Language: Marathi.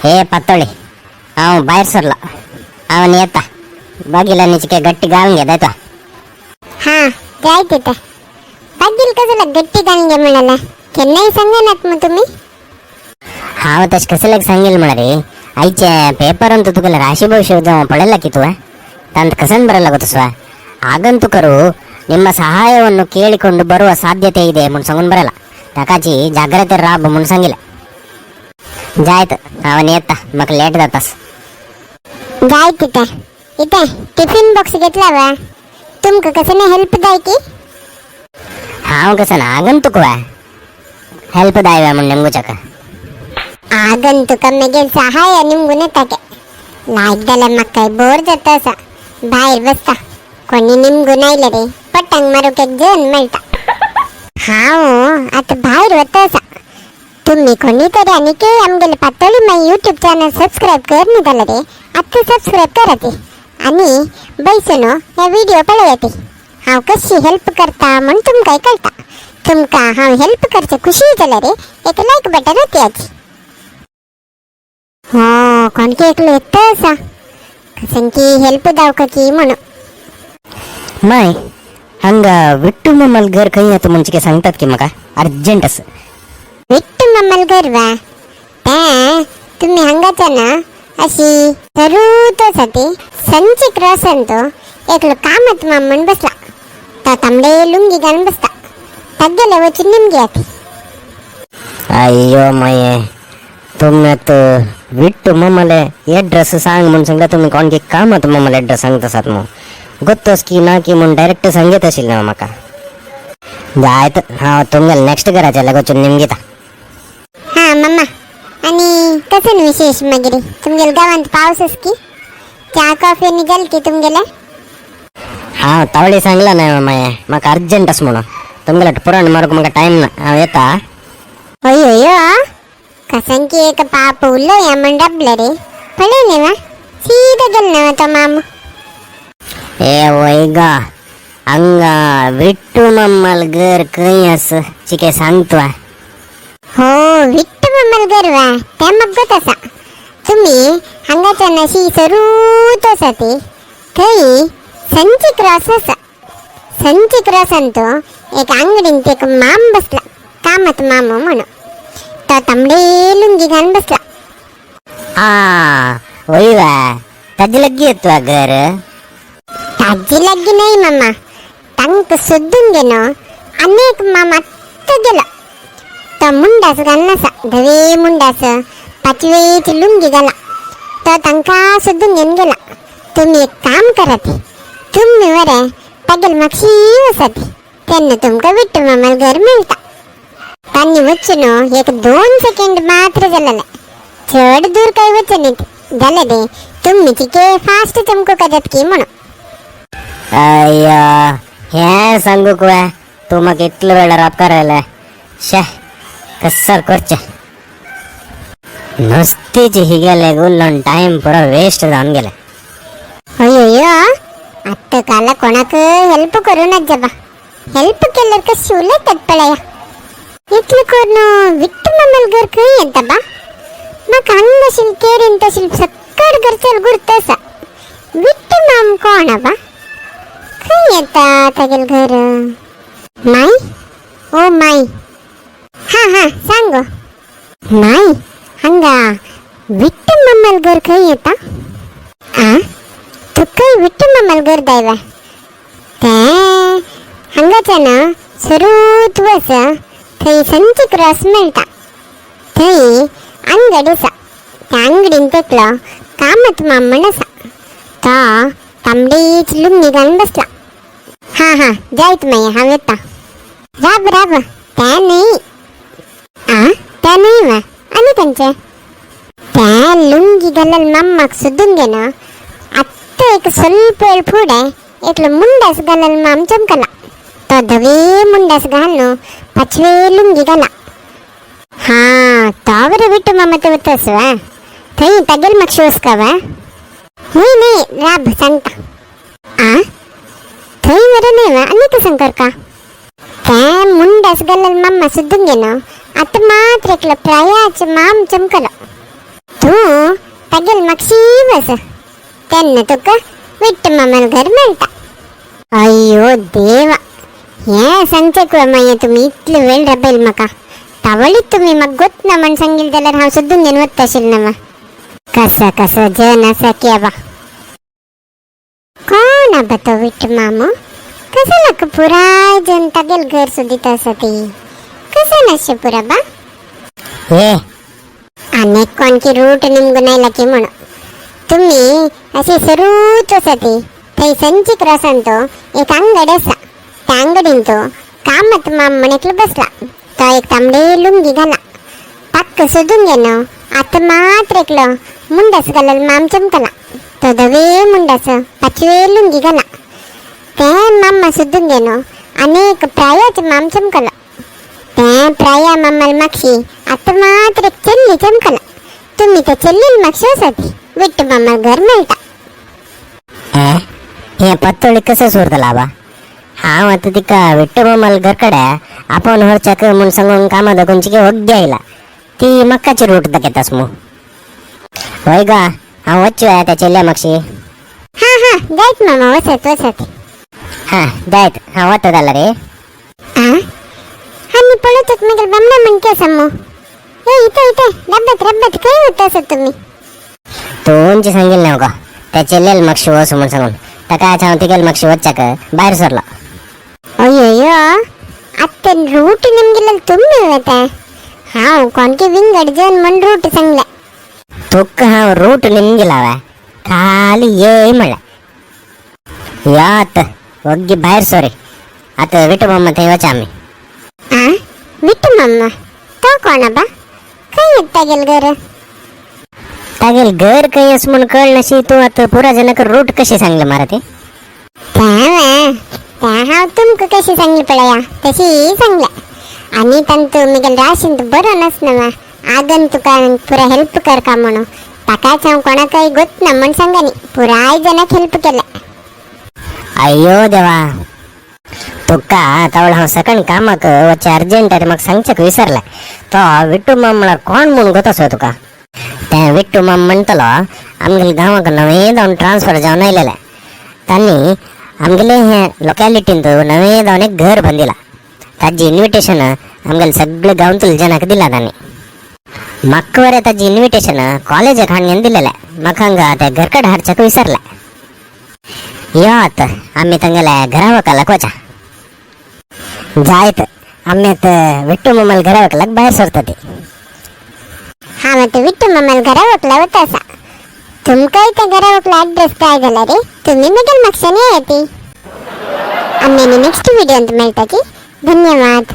हे पातोळी हांव भायर सरलो हांव येता बागिला निचके गट्टी घालून घे जायतो. हा जाय तिथं बागील कसला गट्टी घालून घे म्हणाला केन्नाही सांगनात मग तुम्ही. हांव तशें कसले सांगेल म्हणा रे आईचे पेपर ಅಂತೂ तुका ರಾಶಿ ಭವಿಷ್ಯ ಪಡೆಯಲ್ಲ ಕಿತ್ತು ತಂತ ಕಸನ್ ಬರಲ್ಲ ಗೊತ್ತುಸ್ವ ಆಗಂತುಕರು ನಿಮ್ಮ ಸಹಾಯವನ್ನು ಕೇಳಿಕೊಂಡು ಬರುವ ಸಾಧ್ಯತೆ ಇದೆ ಮುನ್ಸಂಗನ್ ಬರಲ್ಲ ತಕಾಚಿ ಜಾಗ್ರತೆ ರಾಬ್ ಮುನ್ಸಂಗಿಲ್ಲ जायत ಅವನ್ येता मग लेट जातास. जाय तिथं इथे टिफिन बॉक्स घेतला वा तुमका कसं हेल्प जाय की. हांव कसं ಆಗಂತುಕ ಹೆಲ್ಪ್ ದಾಯ್ವ ಮುನ್ ನಿಮ್ಗುಚಕ ಆಗಂತುಕ मेगेल सहाय निमगू नेताके लायक जाल्यार म्हाका काय बोर जाता असा भायर बसता कोणी निमगू नायले रे पट्टांग मारूक एक जण मेळटा. हांव आतां भायर वता असा तुम्ही कोणी तरी आनीक आमगेले पातोळी माई यूट्यूब चॅनल सबस्क्राईब कर न्ही जाल्यार रे आतां सबस्क्राईब कराती आनी बैसून हे व्हिडिओ पळयाती. हांव कशी हेल्प करता म्हण तुमकांय कळटा. तुमकां हांव हेल्प करचें खुशी जाल्यार रे एक लायक बटन ओतयाची. हो कोणके एकलो येता असा कसंकी हेल्प दावका की म्हणून. माय हंग विट्टू मम्मल घर खंय येता ಮುಂಚಿಗೆ सांगतात की म्हाका अर्जंट असं. विट्टू मम्मल घर वा तें तुम्ही हांगाच्यान अशी तरूत आसा ती संची क्रॉसान तो एकलो कामत मामून बसला तो तांबडे लुंगी घालून बसता तग्गेले वचून निमगे आती. अय्यो माये तुम्ही तो विट्टू मम्मले एड्रेस सांग म्हणून सांगता तुम्ही कोणके कामत मम्मले एड्रेस सांगतासात मग ಗೊತ್ತೋಸ್ की ना की म्हणून डायरेक्ट सांगत असेल ना म्हाका. जायत हांव तुमगेल नेक्स्ट घराच्या लागोचून निमगेता. हा मम्मा आणि कसं विशेष मगिरी तुमगेल गावांत पावस आस की चा कॉफी निघाल की तुमगेले. हांव तावडी सांगला ना माये म्हाका अर्जंट आस म्हणून तुमगेले पुराण मारूक म्हाका टायम ना हांव येता. अयो कसंकी एक पाप उरलो या म्हण डबले रे पळय न्ही वा सीधा गेल ना तो मामू. ए वैगा हंगा विट्टू मम्मल घर खंय आस चिके सांगतो. हो विट्टू मम्मल घर वा तें म्हाका गोत आसा. तुम्ही हांगाच्यान अशी सरूत आसा ती थंय संची क्रॉस आसा. संची क्रॉसान तो एक अंगडीन ते एक माम बसला कामत मामू म्हणून तो तांबडे लुंगी घालून बसला. आ वैवा ताजी लग्गी येतो घर. ताजी लग्गी नाही मामा तांक सोदून गेलो अनेक मामा आत्ता गेलो तो मुंडास घालून आसा धवे मुंडास पाचवेची लुंगी घाला तो तांकां सोदून घेवन गेला. तुम्ही एक काम करा ती तुम्ही वरे तागेल मागशी वसा ती तेन्ना तुमकां विट्टू मामाल घर मेळटा. तांणी वचून एक 2 सेकंड मात्र जालेले चड दूर काय वचून जाले रे तुम्ही तिके फास्ट चमको करत की म्हणून. अय्या हे सांगू कुवा तू म्हाका इतलो वेळ राब करायला शे कस्सर करचे नुस्तीच हिगेले गुल्लोन टाइम पुरो वेस्ट जावन गेले. अयो आत्ता काला कोणाक हेल्प करूनच जाबा हेल्प केल्यार कशी उलयतात पळया. इतलें करून विट्टू मम्मल घर खंय येता बा म्हाका हांगाशील केरीन तशील सक्कड घरचेल गुर्त आसा. विट्टू माम कोण बा खंय येता तागेल घर. माय ओ माय हा सांगो माय हांगा विट्टू मम्मल घर खंय येता. आ तुका विट्टू मम्मल घर दायवा तें हांगाच्यान सरूत वस थंय संची क्रॉस मेळटा थंय अंगडी आसा त्या अंगडीन तेकलो कामत मामून आसा तो तांबडीच लुंगी घालून बसला. हा जायत माय हांव येता. राब तें न्ही वा आनी खंयचें तें लुंगी घालल माम्माक सोदून गेलो आत्ता एक ಸ್ವಲ್ಪ वेळ फुडें एकलो मुंडास घालल माम चमकला तो धवे मुंडास घालून पाचवे लुंगी घाला. हा तो बरें विट्टू मामा तो वतास वा थंय तागेल मागशी वचका वा. न्ही राब सांगता. आ थंय बरें न्ही वा आनी कसं करका तें मुंडास घालल माम्मा सोदून गेलो आतां मात्र एकलो प्रायाच माम चमकलो तू तगेल मागशी बस त्यांना तुका विठ्ठ मामाला घर मेळटा. अय्यो देवा, हे सांगते कुवा माये तुम्ही इतले वेळ राबेल म्हाका. तावळीत तुम्ही मग गोत ना म्हण सांगील जाल्यार हांव सोदून घेवन वता आशिल्लें ना. कसा कसा जन आसा की बा. कोण आबा तो विठ्ठ मामो? कसं लाग पुराय जन तागेल घर सोदित आसा ती. कसं नशे पुरा बा? हे अनेक कोण की रूट निमगून नाही की म्हणून तुम्ही अशी सरूच आसा ती. थंय संची क्रॉसान तो एक अंगड आसा. त्या अंगडीन तो कामत माम म्हणेकलो बसला. तो एक तांबडे लुंगी घाला. पक्क सोदून गेलो. आता मात्र एकलो मुंडस घालल माम चमकला. तो धवे मुंडस पाचवे लुंगी घाला. ते माम्मा सोदून गेलो. अनेक प्रायाच माम चमकला. ते प्राया मामाल मागशी आता मात्र एक चल्ली चमकला. तुम्ही त्या चल्लील मागशी आसा ती. विठ्ठ मामाल घर मेळटा. हे पत्तोळी कसं सोडतला बा? हांव आतां तिका विठ्ठ मामाल घर कಡೆ आपण ಹೊರಚಾಕ म्हूण सांगून कामा दोगोंचिगे होग्गे आयला. ती मक्काची रूट दाखयतास मू. होय गा, हांव वच्चो त्या चेल्या मागशी. हा हा जायत मामा वसत वसत. हा जायत, हांव वता जाल्यार रे. आम्ही पळतच मागीर बामणा म्हणके समो. ए इथे इथे डब्यात रब्यात खंय वता आसत तुम्ही? तोंची सांगील न्हू गो, त्या चेल्याल मागशी वच म्हूण सांगून. ताका आज हांव तिगेल मागशी वच्चाक भायर सरला. अय्यो आता रूट निमगिल तुम्ही वता. हांव कोणके विंगड जन म्हण रूट सांगले. तुका हांव रूट निमगिलावा, खाली ये म्हणला. या आत वग्गी भायर सोरी. आता विठू मामा थंय वचा आमी. विठ्ठ मामा तो कोण बा? खंय येता गेल घर? तागेल घर खंय आस म्हूण कळनाशी तूं आतां पुरा जनाक रूट कशी सांगले मारा ती? त्या हांव तुमकां कशी सांगली पळया तशी सांगल्या. आनी तांतू मिगेल राशीन बरो नसना मा. आगन तुका पुरा हेल्प करका म्हणून. ताकाच हांव कोणाकय गोत ना म्हण सांगनी. पुराय जनाक हेल्प केले. अय्यो देवा, तुका तावळ हांव सकण कामाक वच्चे अर्जंट रे म्हाका सांगच्याक विसरले. तो विठ्ठू माम म्हळ्यार कोण म्हूण गोतसो तुका? तें विठ्ठू माम म्हणटलो आमगेले गांवाक नवें जावन ट्रान्सफर जावन आयलेले. तांणी आमगेले हे लोकॅलिटीन नवें जावन एक घर बांदिला. ताजी इन्विटेशन आमगेले सगळे गांवतले जनाक दिला तांणी. म्हाका वरे ताजी इन्विटेशन कॉलेजाक हाडून दिलेले. म्हाका हांगा त्या घर कडेन हाडच्याक विसरले. यो आतां आमी तांगेल्या घरा वकालाक वचा. जायत आमी आतां विठ्ठू मामाल घरा वकलाक भायर सरता ती. हांव आतां विठ्ठ मामाल घरा वकला वता आसा. तुमकांय त्या घरा वकला एड्रेस जाय जाल्यार तुम्ही मिगेल म्हापशान येयात. आमी नेक्स्ट व्हिडिओंत मेळटा की. धन्यवाद.